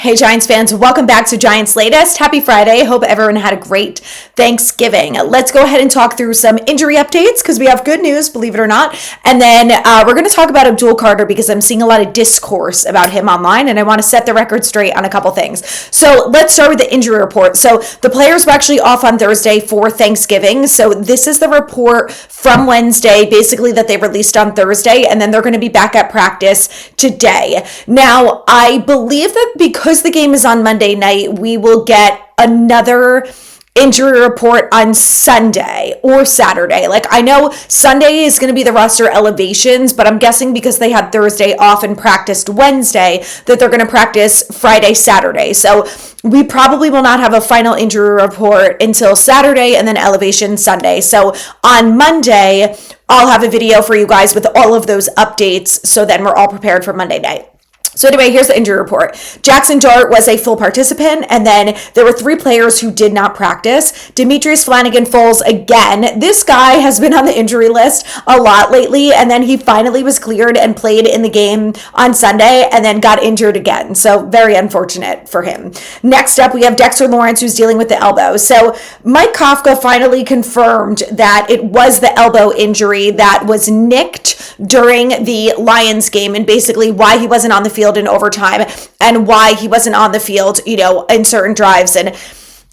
Hey Giants fans, welcome back to Giants Latest. Happy Friday. Hope everyone had a great Thanksgiving. Let's go ahead and talk through some injury updates because we have good news, believe it or not. And then we're going to talk about Abdul Carter because I'm seeing a lot of discourse about him online and I want to set the record straight on a couple things. So let's start with the injury report. So the players were actually off on Thursday for Thanksgiving. So this is the report from Wednesday, basically that they released on Thursday, and then they're going to be back at practice today. Now, I believe that because the game is on Monday night, we will get another injury report on Sunday or Saturday. Like, I know Sunday is going to be the roster elevations, but I'm guessing because they had Thursday off and practiced Wednesday that they're going to practice Friday, Saturday. So we probably will not have a final injury report until Saturday and then elevation Sunday. So on Monday, I'll have a video for you guys with all of those updates. So then we're all prepared for Monday night. So anyway, here's the injury report. Jackson Dart was a full participant, and then there were 3 players who did not practice. Demetrius Flanagan-Foles, again, this guy has been on the injury list a lot lately, and then he finally was cleared and played in the game on Sunday, and then got injured again. So very unfortunate for him. Next up, we have Dexter Lawrence, who's dealing with the elbow. So Mike Kafka finally confirmed that it was the elbow injury that was nicked during the Lions game, and basically why he wasn't on the field in overtime and why he wasn't on the field, in certain drives. And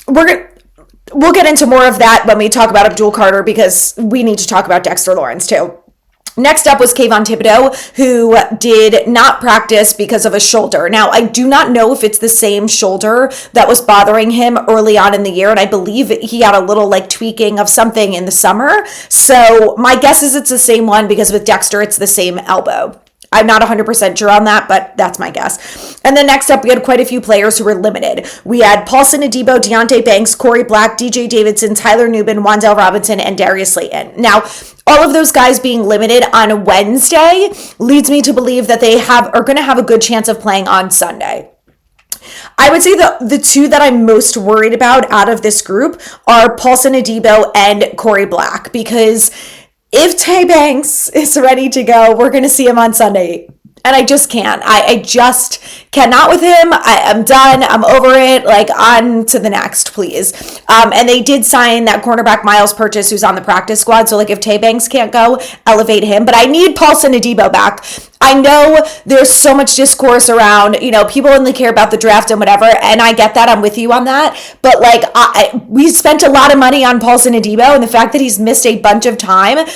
we'll get into more of that when we talk about Abdul Carter because we need to talk about Dexter Lawrence too. Next up was Kayvon Thibodeau, who did not practice because of a shoulder. Now, I do not know if it's the same shoulder that was bothering him early on in the year, and I believe he had a little tweaking of something in the summer. So my guess is it's the same one because with Dexter, it's the same elbow. I'm not 100% sure on that, but that's my guess. And then next up, we had quite a few players who were limited. We had Paulson Adebo, Deontay Banks, Corey Black, DJ Davidson, Tyler Nubin, Wan'Dale Robinson, and Darius Slayton. Now, all of those guys being limited on Wednesday leads me to believe that they are going to have a good chance of playing on Sunday. I would say the 2 that I'm most worried about out of this group are Paulson Adebo and Corey Black, because if Tay Banks is ready to go, we're going to see him on Sunday. And I just can't. I just cannot with him. I'm done. I'm over it. On to the next, please. And they did sign that cornerback Miles Purchase, who's on the practice squad. So, if Tay Banks can't go, elevate him. But I need Paulson Adebo back. I know there's so much discourse around, people only care about the draft and whatever. And I get that. I'm with you on that. But, we spent a lot of money on Paulson Adebo. And the fact that he's missed a bunch of time,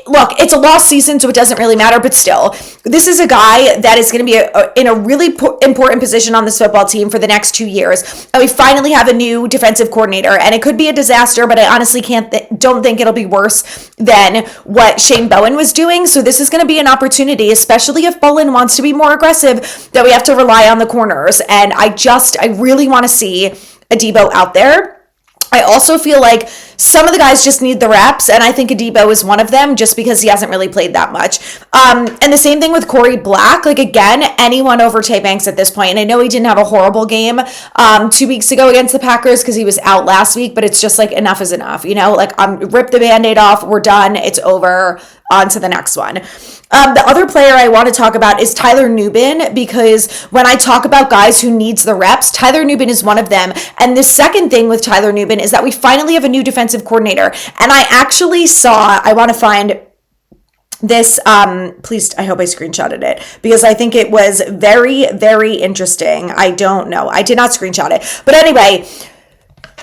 look, it's a lost season, so it doesn't really matter, but still, this is a guy that is going to be in a really important position on this football team for the next 2 years. And we finally have a new defensive coordinator, and it could be a disaster, but I honestly don't think it'll be worse than what Shane Bowen was doing. So this is going to be an opportunity, especially if Bowen wants to be more aggressive, that we have to rely on the corners. And I really want to see Adebo out there. I also feel like some of the guys just need the reps, and I think Adebo is one of them just because he hasn't really played that much. And the same thing with Corey Black. Again, anyone over Tay Banks at this point. And I know he didn't have a horrible game 2 weeks ago against the Packers because he was out last week, but it's just enough is enough, rip the Band-Aid off, we're done, it's over, on to the next one. The other player I want to talk about is Tyler Nubin, because when I talk about guys who needs the reps, Tyler Nubin is one of them. And the second thing with Tyler Nubin is that we finally have a new defensive coordinator. And I actually I want to find this, please, I hope I screenshotted it because I think it was very, very interesting. I don't know. I did not screenshot it. But anyway,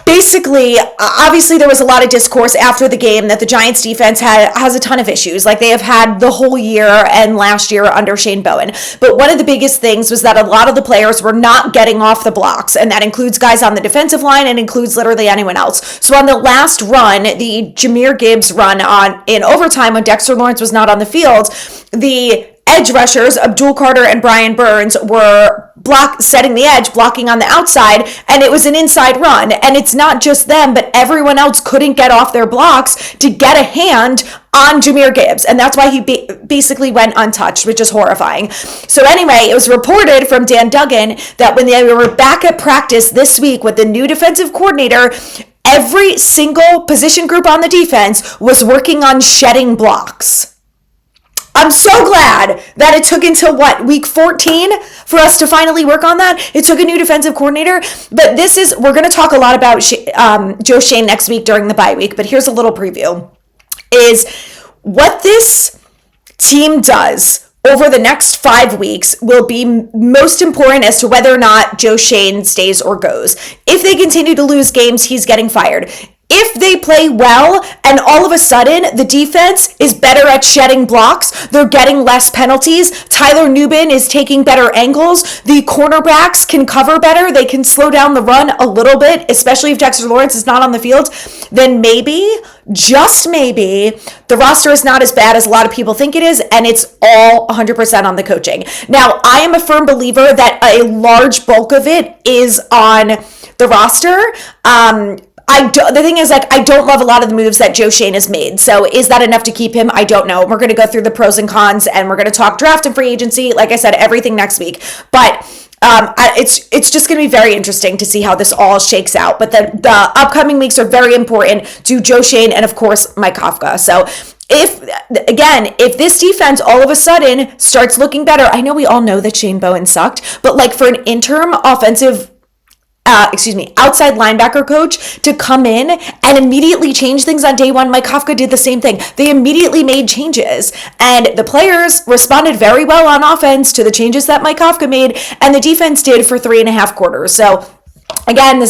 basically, obviously there was a lot of discourse after the game that the Giants defense has a ton of issues like they have had the whole year and last year under Shane Bowen. But one of the biggest things was that a lot of the players were not getting off the blocks, and that includes guys on the defensive line and includes literally anyone else. So on the last run, the Jahmyr Gibbs run in overtime when Dexter Lawrence was not on the field, the edge rushers, Abdul Carter and Brian Burns, were setting the edge, blocking on the outside, and it was an inside run. And it's not just them, but everyone else couldn't get off their blocks to get a hand on Jahmyr Gibbs. And that's why he basically went untouched, which is horrifying. So anyway, it was reported from Dan Duggan that when they were back at practice this week with the new defensive coordinator, every single position group on the defense was working on shedding blocks. I'm so glad that it took until week 14 for us to finally work on that. It took a new defensive coordinator, but we're going to talk a lot about Joe Schoen next week during the bye week, but here's a little preview, is what this team does over the next 5 weeks will be most important as to whether or not Joe Schoen stays or goes. If they continue to lose games, he's getting fired. If they play well and all of a sudden the defense is better at shedding blocks, they're getting less penalties, Tyler Nubin is taking better angles, the cornerbacks can cover better, they can slow down the run a little bit, especially if Dexter Lawrence is not on the field, then maybe, just maybe, the roster is not as bad as a lot of people think it is, and it's all 100% on the coaching. Now, I am a firm believer that a large bulk of it is on the roster. The thing is, I don't love a lot of the moves that Joe Schoen has made. So is that enough to keep him? I don't know. We're going to go through the pros and cons, and we're going to talk draft and free agency. Like I said, everything next week. But it's just going to be very interesting to see how this all shakes out. But the upcoming weeks are very important to Joe Schoen and, of course, Mike Kafka. So if this defense all of a sudden starts looking better, I know we all know that Shane Bowen sucked, but like for an interim outside linebacker coach to come in and immediately change things on day one. Mike Kafka did the same thing. They immediately made changes, and the players responded very well on offense to the changes that Mike Kafka made, and the defense did for 3.5 quarters. So again,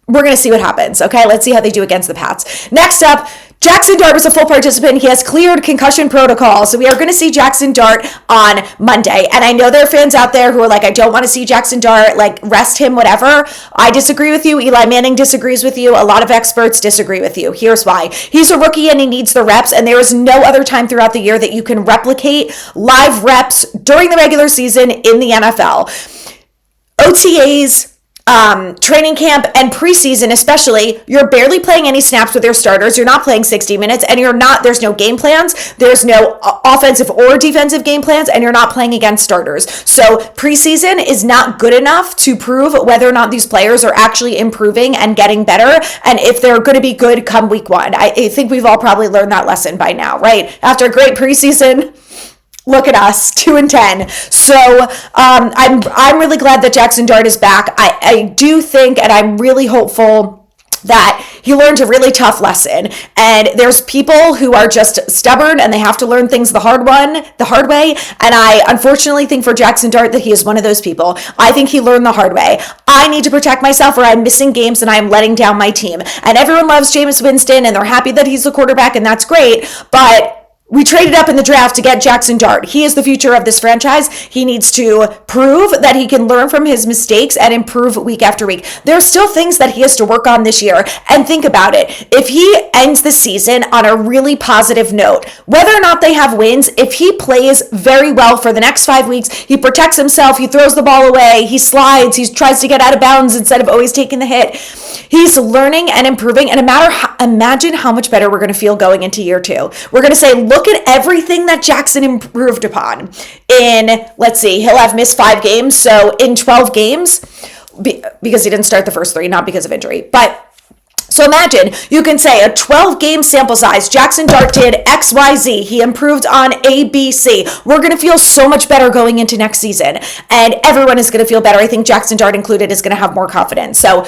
we're going to see what happens. Okay, let's see how they do against the Pats. Next up, Jackson Dart was a full participant. He has cleared concussion protocol. So we are going to see Jackson Dart on Monday. And I know there are fans out there who are like, I don't want to see Jackson Dart, like rest him, whatever. I disagree with you. Eli Manning disagrees with you. A lot of experts disagree with you. Here's why. He's a rookie and he needs the reps. And there is no other time throughout the year that you can replicate live reps during the regular season in the NFL. OTAs, training camp and preseason especially, you're barely playing any snaps with your starters. You're not playing 60 minutes and there's no game plans. There's no offensive or defensive game plans, and you're not playing against starters. So preseason is not good enough to prove whether or not these players are actually improving and getting better, and if they're going to be good come week 1. I think we've all probably learned that lesson by now, right? After a great preseason, look at us, 2-10. So I'm really glad that Jackson Dart is back. I do think, and I'm really hopeful that he learned a really tough lesson. And there's people who are just stubborn and they have to learn things the hard way. And I unfortunately think for Jackson Dart that he is one of those people. I think he learned the hard way. I need to protect myself, or I'm missing games and I'm letting down my team. And everyone loves Jameis Winston and they're happy that he's the quarterback, and that's great. But we traded up in the draft to get Jackson Dart. He is the future of this franchise. He needs to prove that he can learn from his mistakes and improve week after week. There's still things that he has to work on this year. And think about it. If he ends the season on a really positive note, whether or not they have wins, if he plays very well for the next 5 weeks, he protects himself, he throws the ball away, he slides, he tries to get out of bounds instead of always taking the hit. He's learning and improving. And imagine how much better we're going to feel going into year 2. We're going to say, look at everything that Jackson improved upon let's see, he'll have missed 5 games. So in 12 games, because he didn't start the first 3, not because of injury, but so imagine you can say a 12-game sample size. Jackson Dart did X, Y, Z. He improved on A, B, C. We're going to feel so much better going into next season. And everyone is going to feel better. I think Jackson Dart included is going to have more confidence. So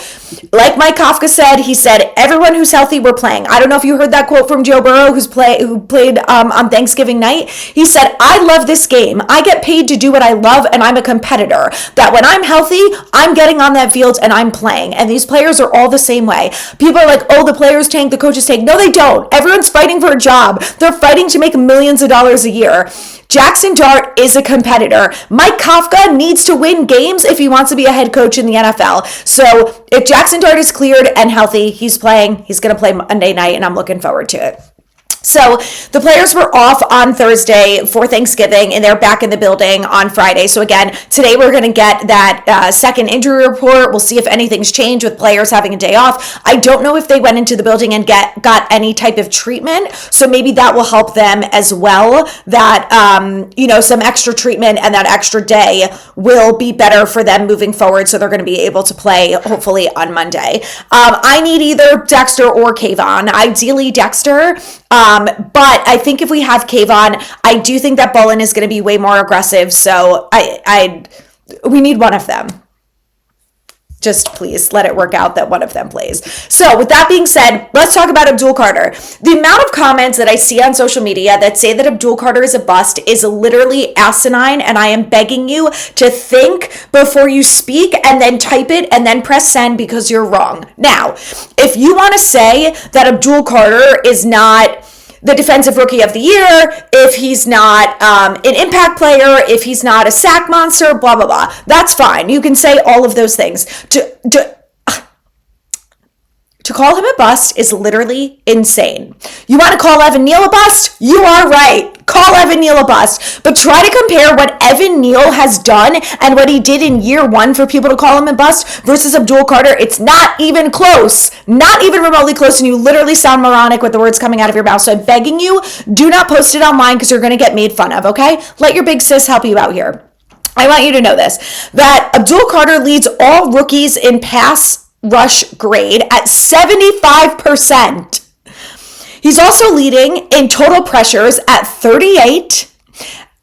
like Mike Kafka said, he said, everyone who's healthy, we're playing. I don't know if you heard that quote from Joe Burrow, who played on Thanksgiving night. He said, I love this game. I get paid to do what I love, and I'm a competitor. That when I'm healthy, I'm getting on that field and I'm playing. And these players are all the same way. People are like, oh, the players tank, the coaches tank. No, they don't. Everyone's fighting for a job. They're fighting to make millions of dollars a year. Jackson Dart is a competitor. Mike Kafka needs to win games if he wants to be a head coach in the NFL. So if Jackson Dart is cleared and healthy, he's playing. He's going to play Monday night, and I'm looking forward to it. So the players were off on Thursday for Thanksgiving, and they're back in the building on Friday. So again, today we're going to get that second injury report. We'll see if anything's changed with players having a day off. I don't know if they went into the building and got any type of treatment. So maybe that will help them as well. That, some extra treatment and that extra day will be better for them moving forward. So they're going to be able to play hopefully on Monday. I need either Dexter or Kayvon. Ideally Dexter. But I think if we have Kayvon, I do think that Bullen is going to be way more aggressive. So we need one of them. Just please let it work out that one of them plays. So with that being said, let's talk about Abdul Carter. The amount of comments that I see on social media that say that Abdul Carter is a bust is literally asinine, and I am begging you to think before you speak and then type it and then press send because you're wrong. Now, if you want to say that Abdul Carter is not the defensive rookie of the year, if he's not an impact player, if he's not a sack monster, blah, blah, blah. That's fine. You can say all of those things. To call him a bust is literally insane. You want to call Evan Neal a bust? You are right. Call Evan Neal a bust. But try to compare what Evan Neal has done and what he did in year one for people to call him a bust versus Abdul Carter. It's not even close. Not even remotely close. And you literally sound moronic with the words coming out of your mouth. So I'm begging you, do not post it online because you're going to get made fun of, okay? Let your big sis help you out here. I want you to know this, that Abdul Carter leads all rookies in pass rush grade at 75%. He's also leading in total pressures at 38,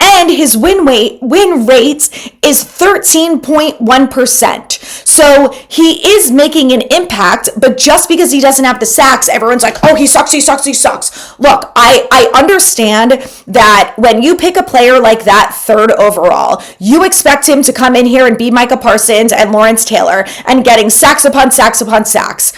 and his win rates is 13.1%. So he is making an impact, but just because he doesn't have the sacks, everyone's like, oh, he sucks. Look, I understand that when you pick a player like that third overall, you expect him to come in here and be Micah Parsons and Lawrence Taylor and getting sacks upon sacks upon sacks.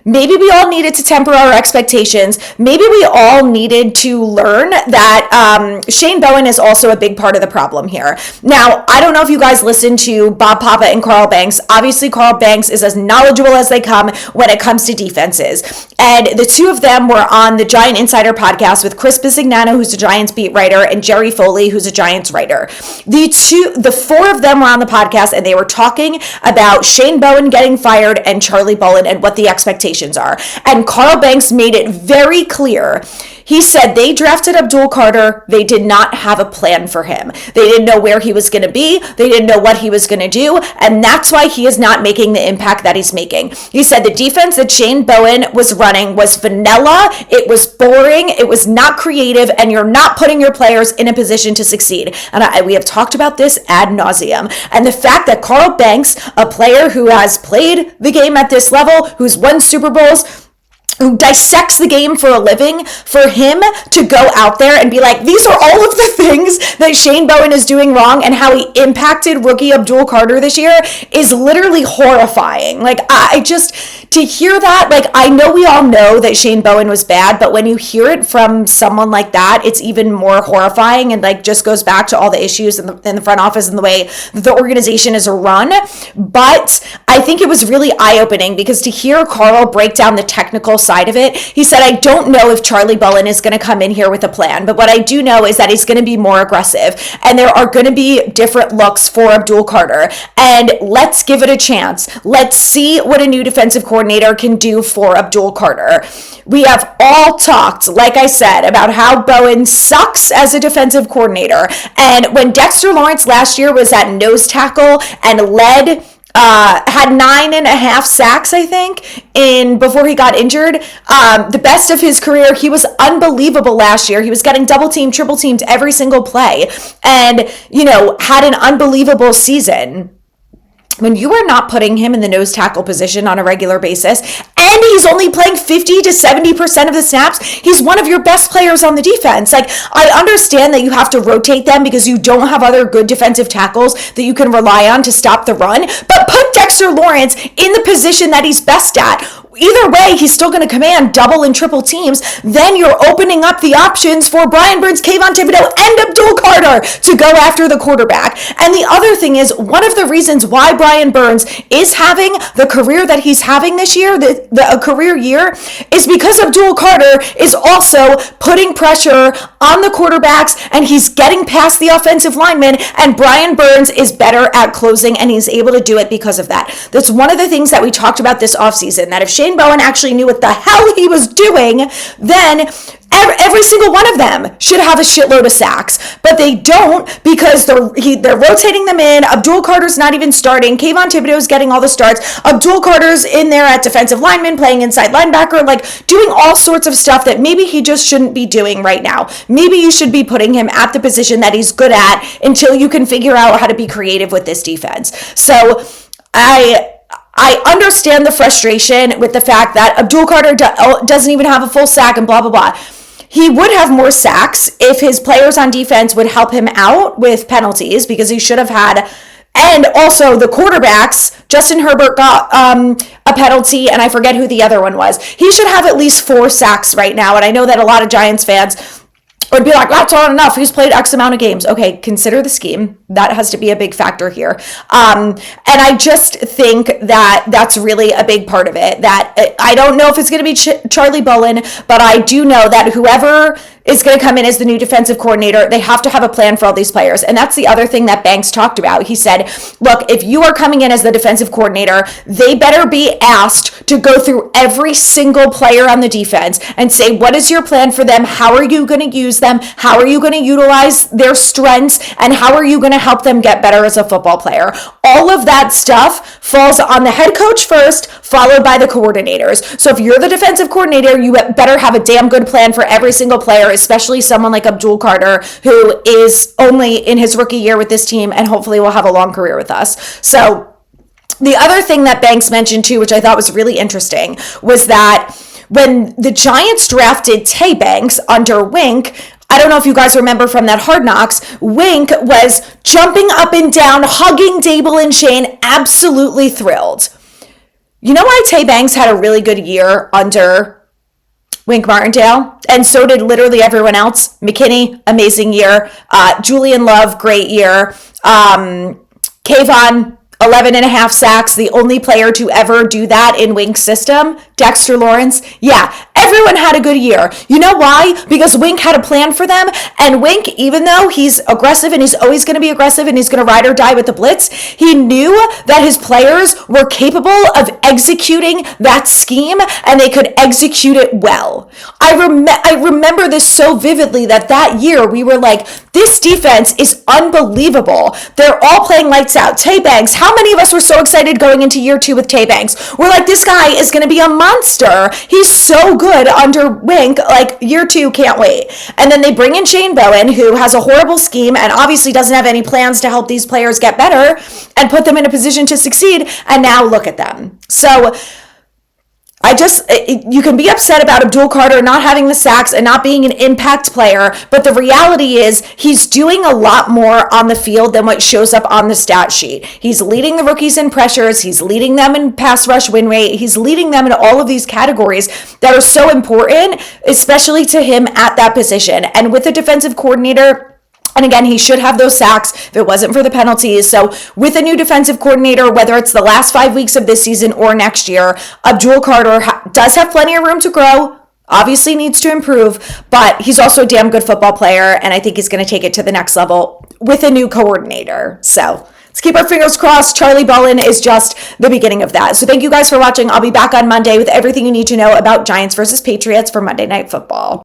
Maybe we all needed to temper our expectations. Maybe we all needed to learn that Shane Bowen is also a big part of the problem here. Now, I don't know if you guys listen to Bob Papa and Carl Banks. Obviously, Carl Banks is as knowledgeable as they come when it comes to defenses. And the two of them were on the Giant Insider podcast with Chris Bisignano, who's a Giants beat writer, and Jerry Foley, who's a Giants writer. The four of them were on the podcast, and they were talking about Shane Bowen getting fired and Charlie Bullen and what the expectations are. And Carl Banks made it very clear. He said they drafted Abdul Carter. They did not have a plan for him. They didn't know where he was going to be. They didn't know what he was going to do. And that's why he is not making the impact that he's making. He said the defense that Shane Bowen was running was vanilla. It was boring. It was not creative. And you're not putting your players in a position to succeed. And we have talked about this ad nauseum. And the fact that Carl Banks, a player who has played the game at this level, who's won Super Bowls, who dissects the game for a living, for him to go out there and be like, these are all of the things that Shane Bowen is doing wrong and how he impacted rookie Abdul Carter this year is literally horrifying. Like, to hear that, like, I know we all know that Shane Bowen was bad, but when you hear it from someone like that, it's even more horrifying and like just goes back to all the issues in the front office and the way the organization is run. But I think it was really eye-opening because to hear Carl break down the technical side of it, he said, I don't know if Charlie Bullen is going to come in here with a plan, but what I do know is that he's going to be more aggressive and there are going to be different looks for Abdul Carter, and let's give it a chance. Let's see what a new defensive coordinator can do for Abdul Carter. We have all talked, like I said, about how Bowen sucks as a defensive coordinator, and when Dexter Lawrence last year was at nose tackle and had 9.5 sacks, I think, before he got injured. The best of his career, he was unbelievable last year. He was getting double teamed, triple teamed every single play, and had an unbelievable season. When you are not putting him in the nose tackle position on a regular basis, and he's only playing 50 to 70% of the snaps, he's one of your best players on the defense. Like, I understand that you have to rotate them because you don't have other good defensive tackles that you can rely on to stop the run, but put Dexter Lawrence in the position that he's best at. Either way, he's still going to command double and triple teams. Then you're opening up the options for Brian Burns, Kayvon Thibodeau, and Abdul Carter to go after the quarterback. And the other thing is, one of the reasons why Brian Burns is having the career that he's having this year, a career year, is because Abdul Carter is also putting pressure on the quarterbacks and he's getting past the offensive linemen, and Brian Burns is better at closing and he's able to do it because of that. That's one of the things that we talked about this offseason, that if Shane Bowen actually knew what the hell he was doing, then Every single one of them should have a shitload of sacks, but they don't because they're rotating them in. Abdul Carter's not even starting. Kayvon Thibodeau's getting all the starts. Abdul Carter's in there at defensive lineman, playing inside linebacker, like doing all sorts of stuff that maybe he just shouldn't be doing right now. Maybe you should be putting him at the position that he's good at until you can figure out how to be creative with this defense. So I understand the frustration with the fact that Abdul Carter doesn't even have a full sack and blah, blah, blah. He would have more sacks if his players on defense would help him out with penalties, because he should have had. And also the quarterbacks, Justin Herbert got a penalty, and I forget who the other one was. He should have at least 4 sacks right now. And I know that a lot of Giants fans would be like, that's not enough. He's played X amount of games. Okay, consider the scheme. That has to be a big factor here. And I just think that that's really a big part of it. That I don't know if it's going to be Charlie Bowen, but I do know that whoever is going to come in as the new defensive coordinator, they have to have a plan for all these players. And that's the other thing that Banks talked about. He said, look, if you are coming in as the defensive coordinator, they better be asked to go through every single player on the defense and say, what is your plan for them? How are you going to use them? How are you going to utilize their strengths? And how are you going to help them get better as a football player? All of that stuff falls on the head coach first, followed by the coordinators. So if you're the defensive coordinator, you better have a damn good plan for every single player, especially someone like Abdul Carter, who is only in his rookie year with this team and hopefully will have a long career with us. So the other thing that Banks mentioned too, which I thought was really interesting, was that when the Giants drafted Tay Banks under Wink, I don't know if you guys remember from that Hard Knocks, Wink was jumping up and down, hugging Dable and Shane, absolutely thrilled. You know why Tay Banks had a really good year under Wink Martindale? And so did literally everyone else. McKinney, amazing year. Julian Love, great year. Kayvon, 11 and a half sacks, the only player to ever do that in Wink's system. Dexter Lawrence, yeah, everyone had a good year. You know why? Because Wink had a plan for them, and Wink, even though he's aggressive and he's always going to be aggressive and he's going to ride or die with the blitz, he knew that his players were capable of executing that scheme, and they could execute it well. I remember this so vividly that year we were like, this defense is unbelievable. They're all playing lights out. Tay Banks, how many of us were so excited going into year 2 with Tay Banks? We're like, this guy is going to be a monster. He's so good under Wink, like year 2, can't wait. And then they bring in Shane Bowen, who has a horrible scheme and obviously doesn't have any plans to help these players get better and put them in a position to succeed. And now look at them. So you can be upset about Abdul Carter not having the sacks and not being an impact player, but the reality is he's doing a lot more on the field than what shows up on the stat sheet. He's leading the rookies in pressures. He's leading them in pass rush win rate. He's leading them in all of these categories that are so important, especially to him at that position. And with a defensive coordinator, and again, he should have those sacks if it wasn't for the penalties. So with a new defensive coordinator, whether it's the last 5 weeks of this season or next year, Abdul Carter does have plenty of room to grow, obviously needs to improve, but he's also a damn good football player, and I think he's going to take it to the next level with a new coordinator. So let's keep our fingers crossed. Charlie Bowen is just the beginning of that. So thank you guys for watching. I'll be back on Monday with everything you need to know about Giants versus Patriots for Monday Night Football.